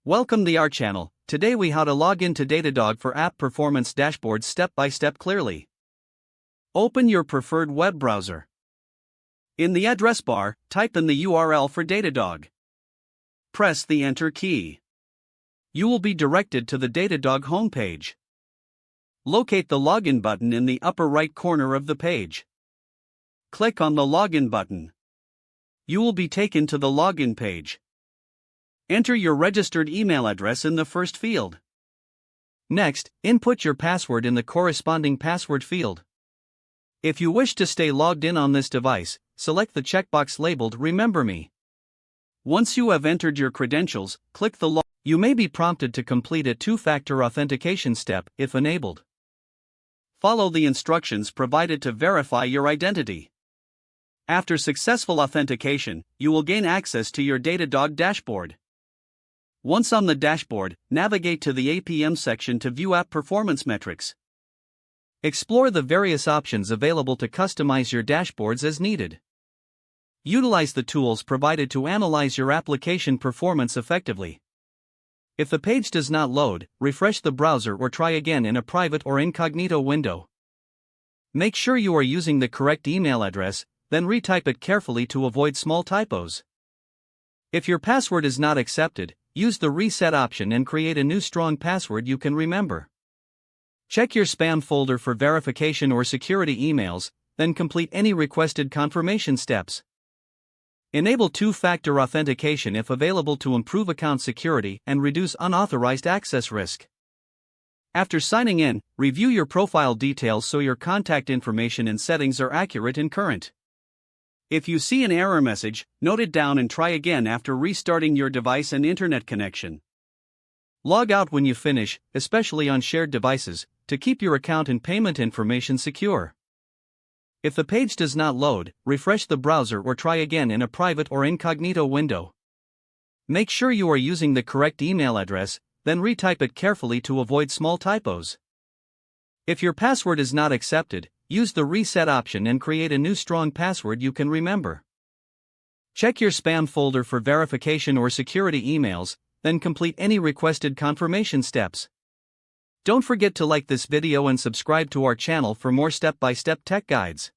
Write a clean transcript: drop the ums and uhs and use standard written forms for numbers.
Welcome to our channel. Today we how to log into Datadog for app performance dashboard step by step clearly. Open your preferred web browser. In the address bar, type in the URL for Datadog. Press the enter key. You will be directed to the Datadog homepage. Locate the login button in the upper right corner of the page. Click on the login button. You will be taken to the login page. Enter your registered email address in the first field. Next, input your password in the corresponding password field. If you wish to stay logged in on this device, select the checkbox labeled Remember Me. Once you have entered your credentials, click the log. You may be prompted to complete a two-factor authentication step if enabled. Follow the instructions provided to verify your identity. After successful authentication, you will gain access to your Datadog dashboard. Once on the dashboard, navigate to the APM section to view app performance metrics. Explore the various options available to customize your dashboards as needed. Utilize the tools provided to analyze your application performance effectively. If the page does not load, refresh the browser or try again in a private or incognito window. Make sure you are using the correct email address, then retype it carefully to avoid small typos. If your password is not accepted, use the reset option and create a new strong password you can remember. Check your spam folder for verification or security emails, then complete any requested confirmation steps. Enable two-factor authentication if available to improve account security and reduce unauthorized access risk. After signing in, review your profile details so your contact information and settings are accurate and current. If you see an error message, note it down and try again after restarting your device and internet connection. Log out when you finish, especially on shared devices, to keep your account and payment information secure. If the page does not load, refresh the browser or try again in a private or incognito window. Make sure you are using the correct email address, then retype it carefully to avoid small typos. If your password is not accepted, use the reset option and create a new strong password you can remember. Check your spam folder for verification or security emails, then complete any requested confirmation steps. Don't forget to like this video and subscribe to our channel for more step-by-step tech guides.